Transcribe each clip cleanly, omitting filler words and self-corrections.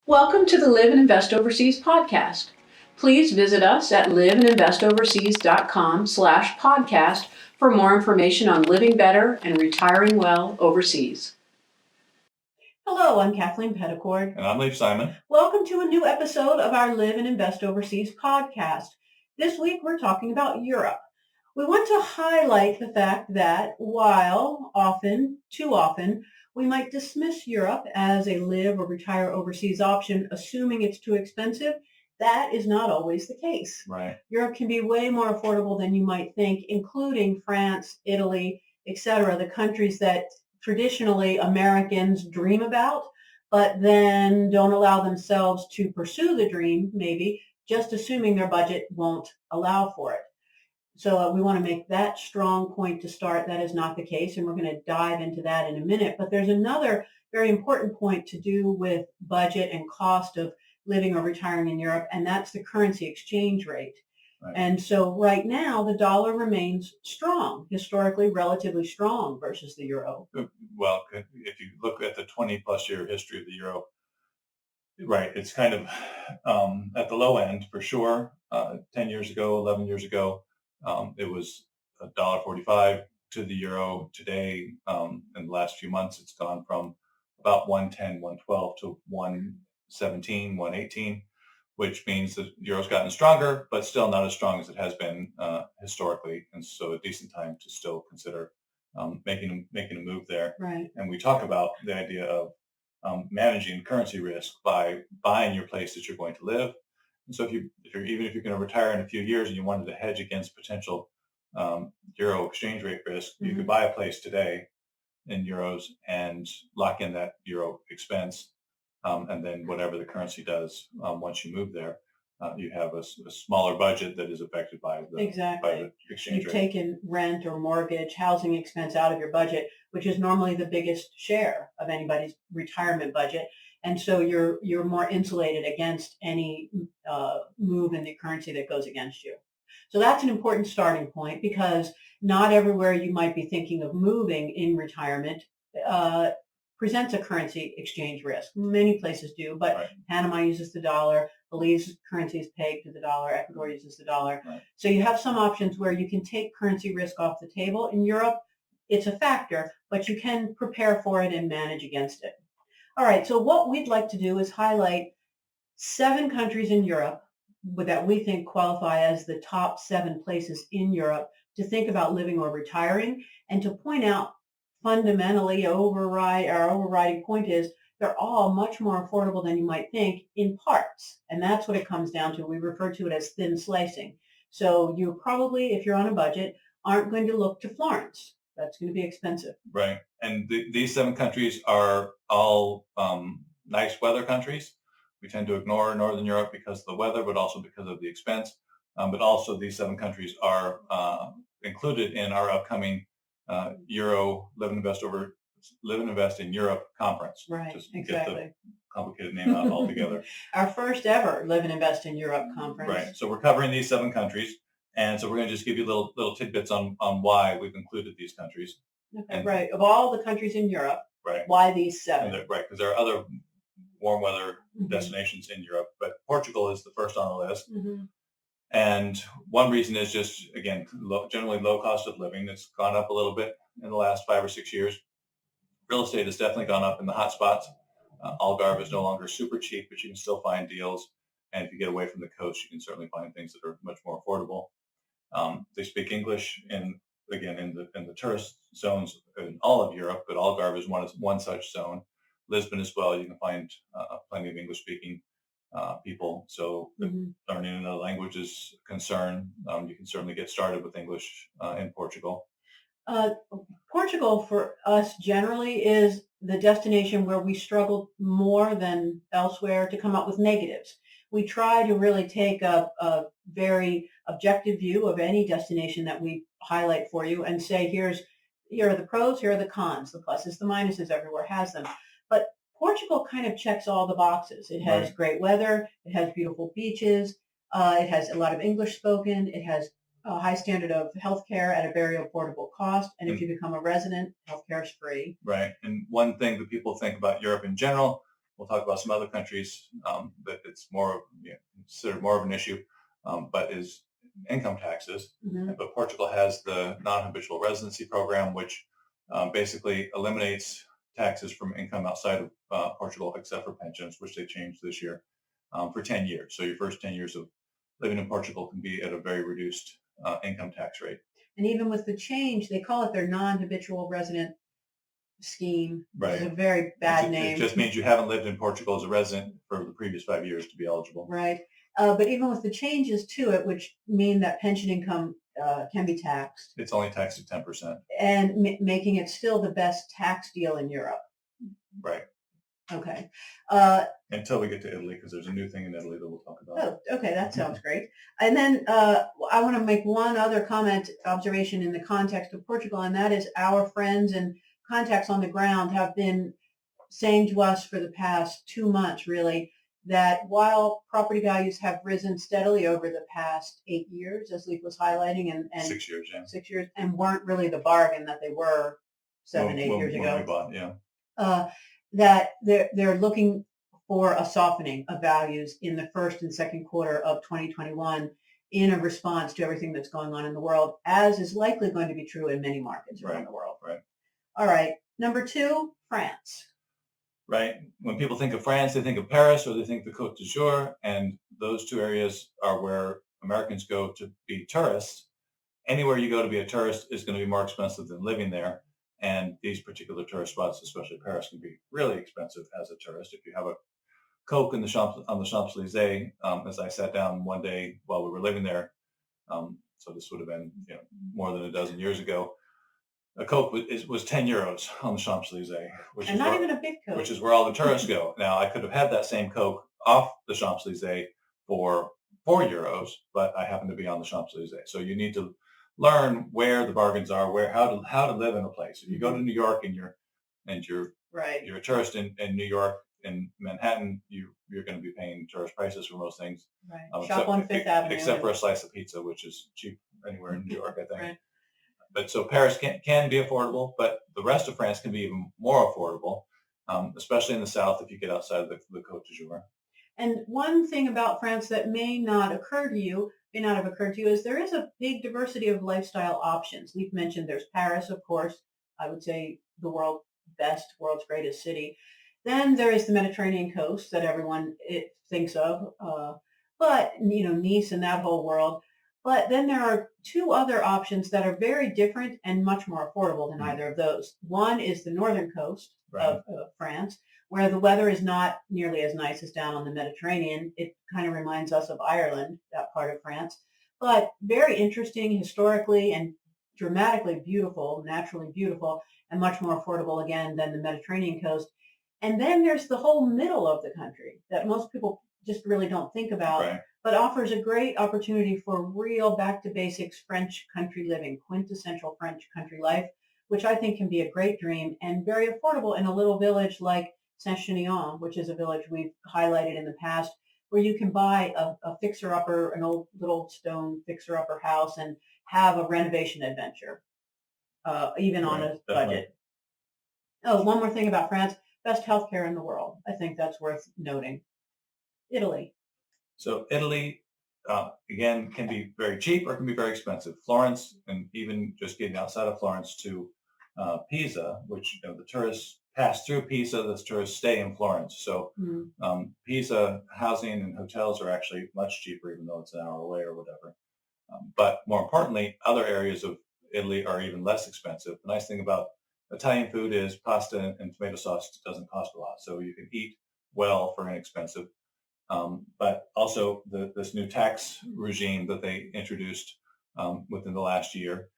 Welcome to the Live and Invest Overseas podcast. Please visit us at liveandinvestoverseas.com/podcast for more information on living better and retiring well overseas. Hello, I'm Kathleen Petticord. And I'm Leif Simon. Welcome to a new episode of our Live and Invest Overseas podcast. This week we're talking about Europe. We want to highlight the fact that while too often, we might dismiss Europe as a live or retire overseas option, assuming it's too expensive, that is not always the case. Right. Europe can be way more affordable than you might think, including France, Italy, etc., the countries that traditionally Americans dream about, but then don't allow themselves to pursue the dream, maybe, just assuming their budget won't allow for it. So we want to make that strong point to start. That is not the case, and we're going to dive into that in a minute. But there's another very important point to do with budget and cost of living or retiring in Europe, and that's the currency exchange rate. Right. And so right now, the dollar remains strong, historically relatively strong versus the euro. Well, if you look at the 20-plus year history of the euro, right, it's kind of at the low end for sure. 10 years ago, 11 years ago, it was $1.45 to the euro. Today, in the last few months, it's gone from about 110, 112 to 117, 118, which means the euro's gotten stronger, but still not as strong as it has been historically. And so a decent time to still consider making a move there. Right. And we talk about the idea of managing currency risk by buying your place that you're going to live. And so if you're going to retire in a few years and you wanted to hedge against potential euro exchange rate risk, you could buy a place today in euros and lock in that euro expense. And then whatever the currency does once you move there, you have a smaller budget that is affected by the exchange You've rate. taken rent or mortgage, housing expense out of your budget, which is normally the biggest share of anybody's retirement budget. And so you're more insulated against any move in the currency that goes against you. So that's an important starting point, because not everywhere you might be thinking of moving in retirement presents a currency exchange risk. Many places do, but Right. Panama uses the dollar. Belize's currency is pegged to the dollar. Ecuador uses the dollar. Right. So you have some options where you can take currency risk off the table. In Europe, it's a factor, but you can prepare for it and manage against it. All right, so what we'd like to do is highlight 7 countries in Europe that we think qualify as the top 7 places in Europe to think about living or retiring, and to point out fundamentally our overriding point is they're all much more affordable than you might think in parts. And that's what it comes down to. We refer to it as thin slicing. So you probably, if you're on a budget, aren't going to look to Florence. That's going to be expensive. Right. And these 7 countries are all nice weather countries. We tend to ignore Northern Europe because of the weather, but also because of the expense. But also these 7 countries are included in our upcoming Euro Live and Invest in Europe conference. Right, Just exactly. Get the complicated name out altogether. Our first ever Live and Invest in Europe conference. Right. So we're covering these 7 countries. And so we're going to just give you little tidbits on why we've included these countries. Okay, right. Of all the countries in Europe, right. Why these 7? Right, because there are other warm weather destinations in Europe, but Portugal is the first on the list. And one reason is just, again, generally low cost of living. It's gone up a little bit in the last 5 or 6 years. Real estate has definitely gone up in the hot spots. Algarve is no longer super cheap, but you can still find deals. And if you get away from the coast, you can certainly find things that are much more affordable. They speak English in the tourist zones in all of Europe, but Algarve is one such zone. Lisbon as well. You can find plenty of English-speaking people. So learning another language is a concern. You can certainly get started with English in Portugal. Portugal for us generally is the destination where we struggle more than elsewhere to come up with negatives. We try to really take a very objective view of any destination that we highlight for you and say, here are the pros, here are the cons, the pluses, the minuses, everywhere has them. But Portugal kind of checks all the boxes. It has great weather, it has beautiful beaches, it has a lot of English spoken, it has a high standard of healthcare at a very affordable cost, and if you become a resident, healthcare is free. Right, and one thing that people think about Europe in general, We'll talk about some other countries that it's more considered more of an issue, but is income taxes. Mhm. But Portugal has the non-habitual residency program, which basically eliminates taxes from income outside of Portugal, except for pensions, which they changed this year for 10 years. So your first 10 years of living in Portugal can be at a very reduced income tax rate. And even with the change, they call it their non-habitual resident scheme, which is Right. a very bad name. It just means you haven't lived in Portugal as a resident for the previous 5 years to be eligible. Right. But even with the changes to it, which mean that pension income can be taxed, It's only taxed at 10%. and making it still the best tax deal in Europe. Right. Okay. Until we get to Italy, because there's a new thing in Italy that we'll talk about. Oh, okay, that sounds great. And then I want to make one other observation in the context of Portugal, and that is our friends and contacts on the ground have been saying to us for the past 2 months, really, that while property values have risen steadily over the past 8 years, as Leif was highlighting, and 6 years, yeah. 6 years, and weren't really the bargain that they were 8 years ago. When we bought, yeah. That they're looking for a softening of values in the first and second quarter of 2021 in a response to everything that's going on in the world, as is likely going to be true in many markets around the world. Right. All right. Number 2, France. Right. When people think of France, they think of Paris or they think the Côte d'Azur, and those two areas are where Americans go to be tourists. Anywhere you go to be a tourist is going to be more expensive than living there. And these particular tourist spots, especially Paris, can be really expensive as a tourist. If you have a Coke in the on the Champs-Élysées, as I sat down one day while we were living there, so this would have been more than a dozen years ago, a Coke was 10 euros on the Champs-Élysées, which And is not even a big Coke. which is where all the tourists go. Now, I could have had that same Coke off the Champs-Élysées for 4 euros, but I happen to be on the Champs-Élysées. So you need to learn where the bargains are, how to live in a place. If you go to New York and you're Right. a tourist in New York, in Manhattan, you're going to be paying tourist prices for most things. Right. Shop on Fifth Avenue. Except for a slice of pizza, which is cheap anywhere in New York, I think. Right. But so Paris can be affordable, but the rest of France can be even more affordable, especially in the south if you get outside of the Côte d'Azur. And one thing about France that may not have occurred to you, is there is a big diversity of lifestyle options. We've mentioned there's Paris, of course, I would say the world's greatest city. Then there is the Mediterranean coast that everyone thinks of, but Nice and that whole world. But then there are 2 other options that are very different and much more affordable than either of those. One is the northern coast of France, where the weather is not nearly as nice as down on the Mediterranean. It kind of reminds us of Ireland, that part of France, but very interesting historically and dramatically beautiful, naturally beautiful, and much more affordable again than the Mediterranean coast. And then there's the whole middle of the country that most people just really don't think about, but offers a great opportunity for real back to basics French country living, quintessential French country life, which I think can be a great dream and very affordable in a little village like Saint-Chinian, which is a village we've highlighted in the past, where you can buy a fixer-upper, an old little stone fixer-upper house and have a renovation adventure, even on a budget. Oh, one more thing about France. Best healthcare in the world. I think that's worth noting. Italy. So Italy, again, can be very cheap or can be very expensive. Florence, and even just getting outside of Florence to Pisa, which the tourists pass through Pisa, the tourists stay in Florence. So Pisa housing and hotels are actually much cheaper, even though it's an hour away or whatever. But more importantly, other areas of Italy are even less expensive. The nice thing about Italian food is pasta and tomato sauce doesn't cost a lot, so you can eat well for inexpensive. But also this new tax regime that they introduced within the last year,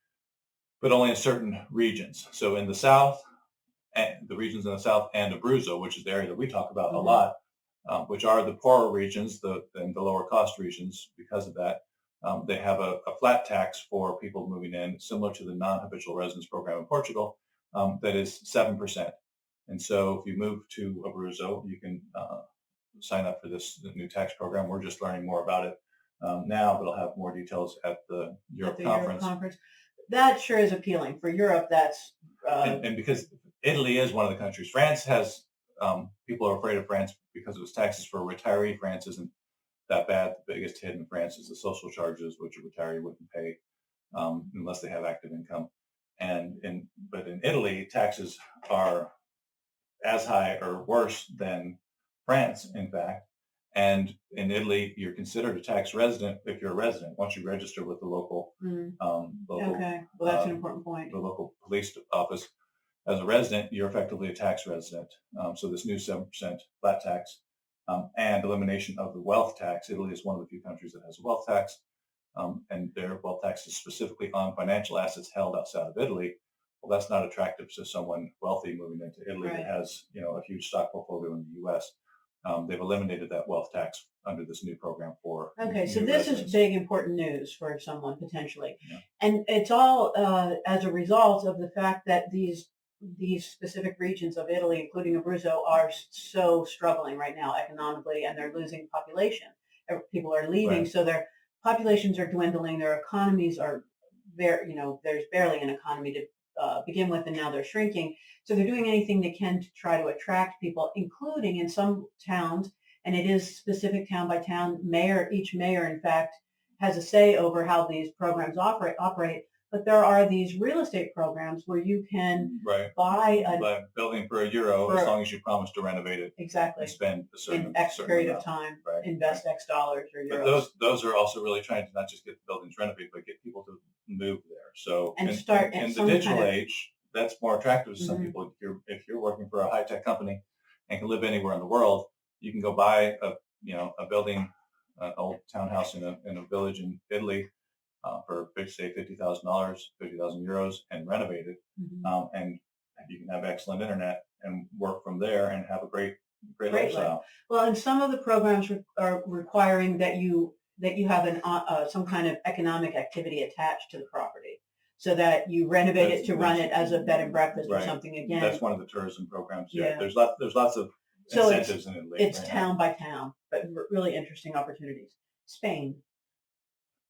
but only in certain regions. So in the south, and the regions in the south, and Abruzzo, which is the area that we talk about a lot, which are the poorer regions, and the lower cost regions. Because of that, they have a flat tax for people moving in, similar to the non-habitual residence program in Portugal, that is 7%. And so if you move to Abruzzo, you can sign up for the new tax program. We're just learning more about it now, but I'll have more details at the Europe conference. That sure is appealing. For Europe, that's... And because Italy is one of the countries. France has people are afraid of France because of its taxes. For a retiree, France isn't that bad. The biggest hit in France is the social charges, which a retiree wouldn't pay unless they have active income. But in Italy, taxes are as high or worse than France, in fact. And in Italy, you're considered a tax resident if you're a resident once you register with the local, Okay. Well, that's an important point. the local police office. As a resident, you're effectively a tax resident. So this new 7% flat tax and elimination of the wealth tax. Italy is one of the few countries that has a wealth tax, and their wealth tax is specifically on financial assets held outside of Italy. Well, that's not attractive to someone wealthy moving into Italy Right. that has, a huge stock portfolio in the U.S. They've eliminated that wealth tax under this new program for Okay, so new this is residents. big, important news for someone potentially. Yeah. And it's all as a result of the fact that these specific regions of Italy, including Abruzzo, are so struggling right now economically, and they're losing population. People are leaving, Right. so their populations are dwindling. Their economies are there's barely an economy to begin with, and now they're shrinking. So they're doing anything they can to try to attract people, including in some towns, and it is specific town by town. Each mayor, in fact, has a say over how these programs operate. But there are these real estate programs where you can Right. buy By building for €1, as long as you promise to renovate it exactly and spend a certain, in X certain period amount. of time, Right. invest X dollars or But euros. those are also really trying to not just get the buildings renovated, but get people to move there. So And start in the some digital kind of- age, that's more attractive to some Mhm. people. If you're working for a high tech company and can live anywhere in the world, you can go buy a building, an old townhouse in a village in Italy for say $50,000, €50,000, and renovate it, Mhm. and you can have excellent internet and work from there and have a great Great lifestyle. Well, and some of the programs are requiring that you have some kind of economic activity attached to the property, so that you renovate it to run it as a bed and breakfast or Right. something. Again, That's one of the tourism programs. Yeah. Yeah. There's lots of So incentives in Italy. it's right now. town by town, but really interesting opportunities. Spain.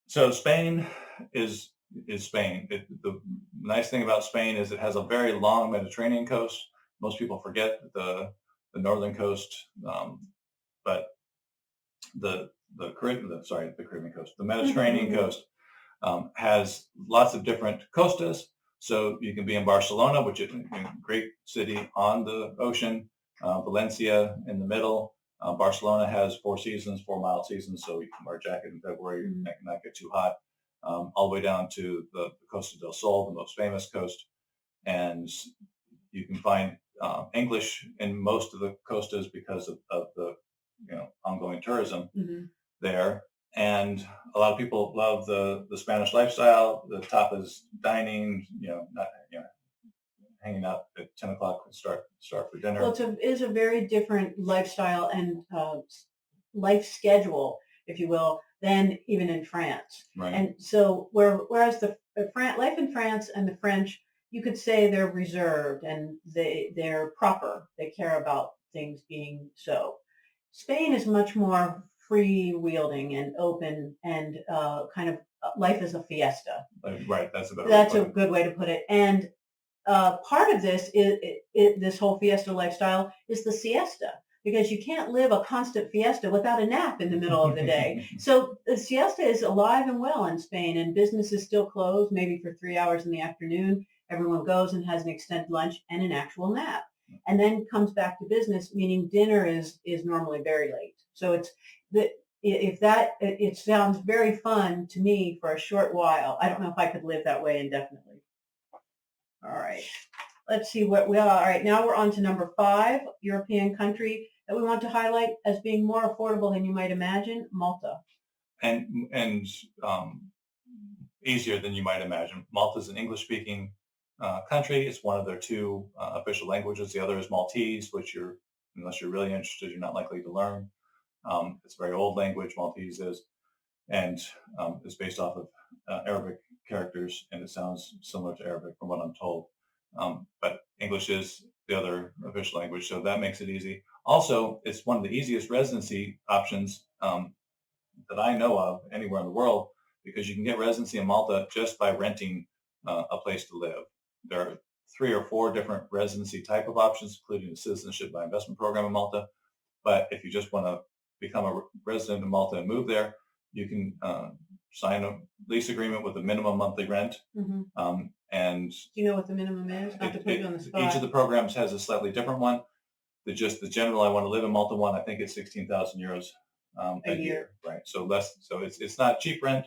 So Spain is Spain. The nice thing about Spain is it has a very long Mediterranean coast. Most people forget the northern coast, but the Caribbean coast, the Mediterranean coast has lots of different costas. So you can be in Barcelona, which is a great city on the ocean, Valencia in the middle. Barcelona has 4 seasons, 4 mild seasons, so you can wear a jacket in February and not get too hot. All the way down to the Costa del Sol, the most famous coast, and you can find English in most of the costas because of the ongoing tourism Mhm. there. And a lot of people love the Spanish lifestyle. The tapas dining, not hanging out at 10 o'clock and start for dinner. Well, it is a very different lifestyle and life schedule, if you will, than even in France. Right. And so, whereas the life in France and the French, you could say they're reserved and they're proper. They care about things being so. Spain is much more freewheeling and open and kind of life is a fiesta. Right. That's a better. That's a good way to put it. And part of this this whole fiesta lifestyle is the siesta, because you can't live a constant fiesta without a nap in the middle of the day. So the siesta is alive and well in Spain, and businesses still closed maybe for 3 hours in the afternoon. Everyone goes and has an extended lunch and an actual nap, and then comes back to business, meaning dinner is normally very late. So it sounds very fun to me for a short while. I don't know if I could live that way indefinitely. All right. Let's see what we are. All right. Now we're on to number 5, European country that we want to highlight as being more affordable than you might imagine, Malta. And easier than you might imagine. Malta is an English-speaking country. It's one of their 2 official languages. The other is Maltese, which unless you're really interested, you're not likely to learn. It's a very old language, Maltese is, and it's based off of Arabic characters, and it sounds similar to Arabic from what I'm told. But English is the other official language, so that makes it easy. Also, it's one of the easiest residency options that I know of anywhere in the world, because you can get residency in Malta just by renting a place to live. There are 3 or 4 different residency type of options, including a citizenship by investment program in Malta. But if you just want to become a resident of Malta and move there, you can sign a lease agreement with a minimum monthly rent. And do you know what the minimum is? Not to put you on the spot. Each of the programs has a slightly different one. The general I want to live in Malta one, I think it's 16,000 euros a year, right? So less. So it's not cheap rent,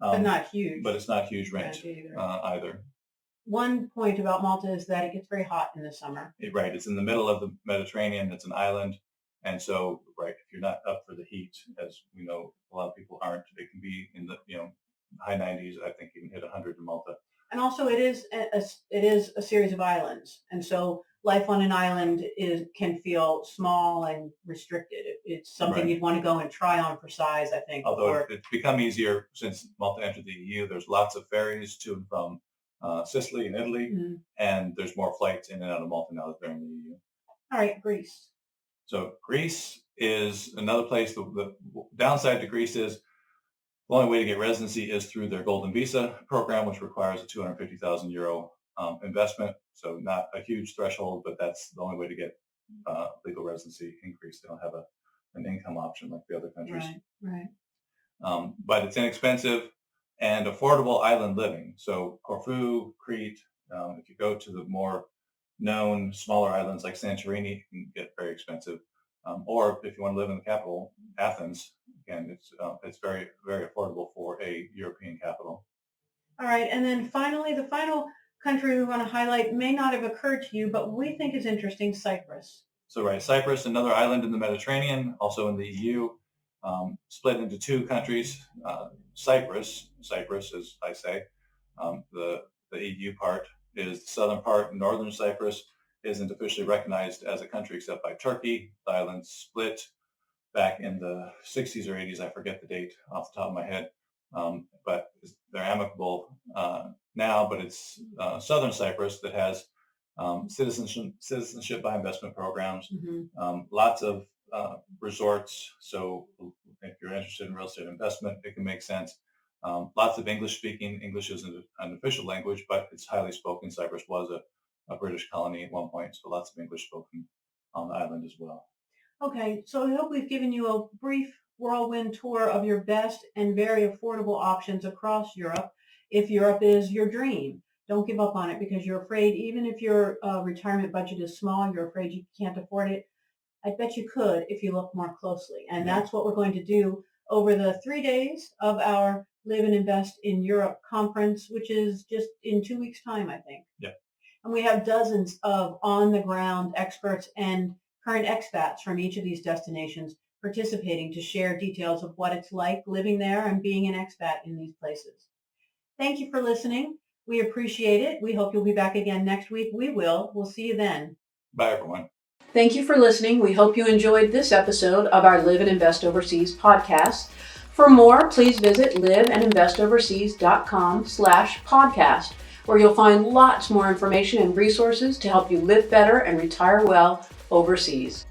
but not huge. But it's not huge rent either. One point about Malta is that it gets very hot in the summer. Right. It's in the middle of the Mediterranean. It's an island. And so, right, if you're not up for the heat, as we know, a lot of people aren't, it can be in the, high 90s. I think you can hit 100 in Malta. And also it is a series of islands. And so life on an island can feel small and restricted. It's something you'd want to go and try on for size, I think. Although it's become easier since Malta entered the EU. There's lots of ferries to and from Sicily and Italy, and there's more flights in and out of Malta now that they're in the EU. All right, Greece. So Greece is another place. The downside to Greece is the only way to get residency is through their Golden Visa program, which requires a 250,000 euro investment. So not a huge threshold, but that's the only way to get legal residency in Greece. They don't have an income option like the other countries. Right. But it's inexpensive and affordable island living. So Corfu, Crete, if you go to the more known smaller islands like Santorini, it can get very expensive. Or if you want to live in the capital, Athens, again, it's very, very affordable for a European capital. All right. And then finally, the final country we want to highlight may not have occurred to you, but we think is interesting, Cyprus. So right, Cyprus, another island in the Mediterranean, also in the EU, split into 2 countries. Cyprus, as I say, the EU part is the southern part. Northern Cyprus isn't officially recognized as a country except by Turkey. The island split back in the 60s or 80s. I forget the date off the top of my head. But they're amicable now, but it's southern Cyprus that has citizenship by investment programs, lots of resorts. So if you're interested in real estate investment, it can make sense. Lots of English speaking. English isn't an official language, but it's highly spoken. Cyprus was a British colony at one point, so lots of English spoken on the island as well. Okay, so I hope we've given you a brief whirlwind tour of your best and very affordable options across Europe. If Europe is your dream, don't give up on it because you're afraid, even if your retirement budget is small, you're afraid you can't afford it. I bet you could if you look more closely. And that's what we're going to do over the 3 days of our Live and Invest in Europe conference, which is just in 2 weeks' time, I think. Yeah. And we have dozens of on-the-ground experts and current expats from each of these destinations participating to share details of what it's like living there and being an expat in these places. Thank you for listening. We appreciate it. We hope you'll be back again next week. We will. We'll see you then. Bye, everyone. Thank you for listening. We hope you enjoyed this episode of our Live and Invest Overseas podcast. For more, please visit liveandinvestoverseas.com/podcast, where you'll find lots more information and resources to help you live better and retire well overseas.